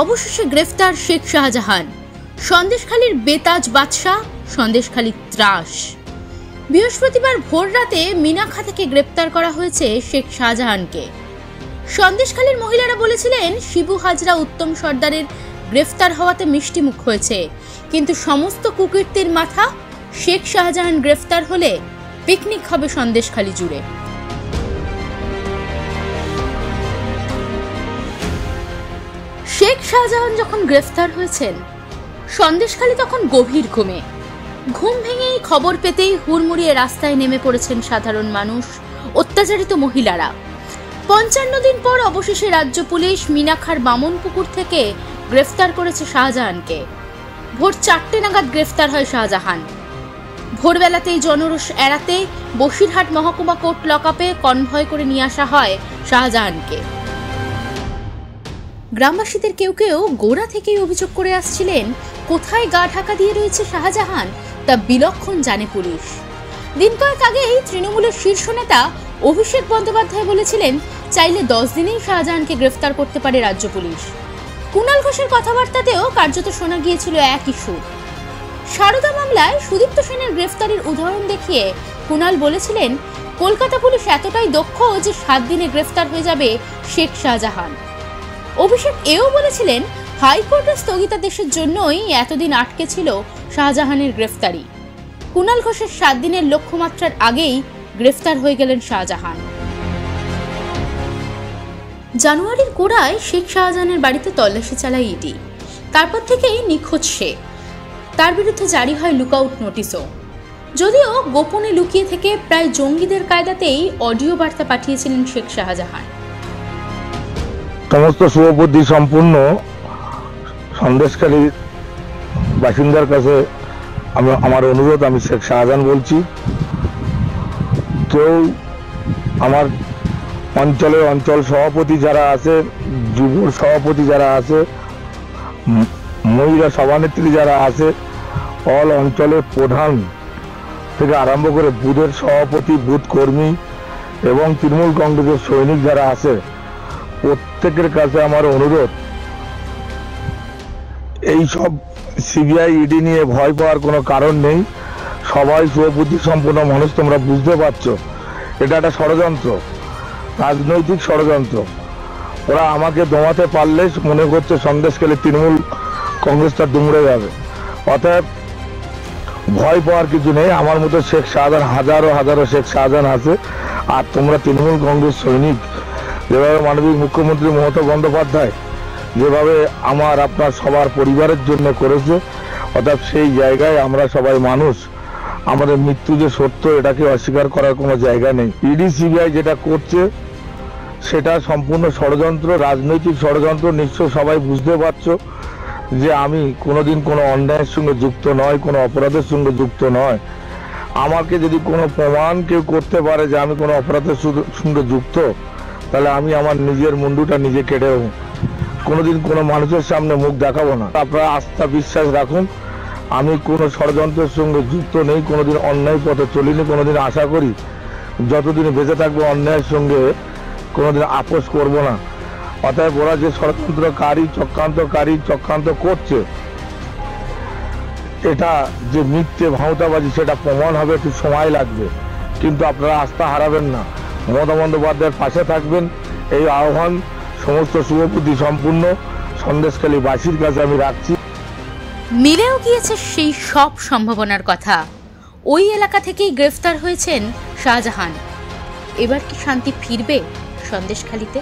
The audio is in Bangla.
অবশেষে গ্রেফতার শেখ শাহজাহান। সন্দেশখালীর বেতাজ বাদশা, সন্দেশখালীর ত্রাস। বৃহস্পতিবার ভোর রাতে মিনাখা থেকে গ্রেফতার করা হয়েছে শেখ শাহজাহানকে। সন্দেশখালীর মহিলারা বলেছিলেন শিবু হাজরা, উত্তম সর্দারের গ্রেফতার হওয়াতে মিষ্টি মুখ হয়েছে, কিন্তু সমস্ত কুকীর্তির মাথা শেখ শাহজাহান গ্রেফতার হলে পিকনিক হবে সন্দেশখালী জুড়ে। শেখ শাহজাহান যখন গ্রেফতার হয়েছেন, সন্দেশখালী তখন গভীর ঘুমে। ঘুম ভেঙেই খবর পেতেই হুড়মুড়িয়ে রাস্তায় নেমে পড়েছেন সাধারণ মানুষ, অত্যাচারিত মহিলারা। ৫৫ দিন পর অবশেষে রাজ্য পুলিশ মিনাখার বামনপুকুর থেকে গ্রেফতার করেছে শাহজাহানকে। ভোর ৪টে নাগাদ গ্রেফতার হয় শাহজাহান। ভোরবেলাতেই জনরোষ এড়াতে বসিরহাট মহকুমা কোর্ট লকআপে কনভয় করে নিয়ে আসা হয় শাহজাহানকে। গ্রামবাসীদের কেউ কেউ গোড়া থেকেই অভিযোগ করে আসছিলেন, কোথায় গা ঢাকা দিয়ে রয়েছে শাহজাহান তা বিলক্ষণ জানে পুলিশ। দিন কয়েক আগেই তৃণমূলের শীর্ষ নেতা অভিষেক বন্দ্যোপাধ্যায় বলেছিলেন, চাইলে 10 দিনেই শাহজাহানকে গ্রেফতার করতে পারে রাজ্য পুলিশ। কুণাল ঘোষের কথাবার্তাতেও কার্যত শোনা গিয়েছিল একই সুর। সারদা মামলায় সুদীপ্ত সেনের গ্রেফতারের উদাহরণ দেখিয়ে কুণাল বলেছিলেন, কলকাতা পুলিশ এতটাই দক্ষ যে 7 দিনে গ্রেফতার হয়ে যাবে শেখ শাহজাহান। অভিষেক এও বলেছিলেন, হাইকোর্টের স্থগিতাদেশের জন্যই এতদিন আটকে ছিল শাহজাহানের গ্রেফতারি। কুণাল ঘোষের 7 দিনের লক্ষ্যমাত্রার আগেই গ্রেফতার হয়ে গেলেন শাহজাহান। জানুয়ারির গোড়ায় শেখ শাহজাহানের বাড়িতে তল্লাশি চালায় ইডি। তারপর থেকেই নিখোঁজ সে। তার বিরুদ্ধে জারি হয় লুকআউট নোটিশও। যদিও গোপনে লুকিয়ে থেকে প্রায় জঙ্গিদের কায়দাতেই অডিও বার্তা পাঠিয়েছিলেন শেখ শাহজাহান। সমস্ত শুভবুদ্ধি সম্পূর্ণ সন্দেশখালীর বাসিন্দার কাছে আমার অনুরোধ, আমি শেখ শাহজাহান বলছি, কেউ আমার অঞ্চল সভাপতি যারা আছে, যুব সভাপতি যারা আছে, মহিলা সভানেত্রী যারা আছে, অল অঞ্চলের প্রধান থেকে আরম্ভ করে বুথের সভাপতি, বুথ কর্মী এবং তৃণমূল কংগ্রেসের সৈনিক যারা আছে, প্রত্যেকের কাছে আমার অনুরোধ, এই সব সিবিআই ইডি নিয়ে ভয় পাওয়ার কোনো কারণ নেই। সবাই শুভবুদ্ধি সম্পন্ন মানুষ, তোমরা বুঝতে পারছো এটা একটা ষড়যন্ত্র, রাজনৈতিক ষড়যন্ত্র। ওরা আমাকে দমাতে পারলে মনে করছে সন্দেশখালী তৃণমূল কংগ্রেসটা দুমড়ে যাবে। অতএব ভয় পাওয়ার কিছু নেই। আমার মতো শেখ শাহজাহান হাজারো হাজারো শেখ শাহজাহান আছে। আর তোমরা তৃণমূল কংগ্রেস সৈনিক, যেভাবে মাননীয় মুখ্যমন্ত্রী মমতা বন্দ্যোপাধ্যায় যেভাবে আপনার সবার পরিবারের জন্য করেছে, অর্থাৎ সেই জায়গায় আমরা সবাই মানুষ, আমাদের মৃত্যু যে সত্য এটাকে অস্বীকার করার কোনো জায়গা নেই। ইডি সিবিআই যেটা করছে সেটা সম্পূর্ণ ষড়যন্ত্র, রাজনৈতিক ষড়যন্ত্র। নিশ্চয় সবাই বুঝতে পারছো যে আমি কোনোদিন কোনো অন্যায়ের সঙ্গে যুক্ত নয়, কোনো অপরাধের সঙ্গে যুক্ত নয়। আমাকে যদি কোনো প্রমাণ কেউ করতে পারে যে আমি কোনো অপরাধের সঙ্গে যুক্ত, তাহলে আমি আমার নিজের মুন্ডুটা নিজে কেটে দেবো। কোনোদিন কোনো মানুষের সামনে মুখ দেখাবো না। আপনারা আস্থা বিশ্বাস রাখুন, আমি কোনো ষড়যন্ত্রের সঙ্গে যুক্ত নেই, কোনোদিন অন্যায় পথে চলিনি, কোনোদিন আশা করি যতদিন বেঁচে থাকবো অন্যায়ের সঙ্গে কোনোদিন আপোষ করব না। অতএব ওরা যে ষড়যন্ত্রকারী চক্রান্ত করছে, এটা যে মিথ্যে ভাঁওতাবাজি সেটা প্রমাণ হবে, একটু সময় লাগবে, কিন্তু আপনারা আস্থা হারাবেন না। মমতা বন্দ্যোপাধ্যায়ের পাশে থাকবেন, এই আহ্বান সমস্ত শুভবুদ্ধি সম্পূর্ণ সন্দেশখালী বাসীর কাছে আমি রাখছি। মিলেও গিয়েছে সেই সব সম্ভাবনার কথা। ওই এলাকা থেকেই গ্রেফতার হয়েছেন শাহজাহান। এবার কি শান্তি ফিরবে সন্দেশখালীতে?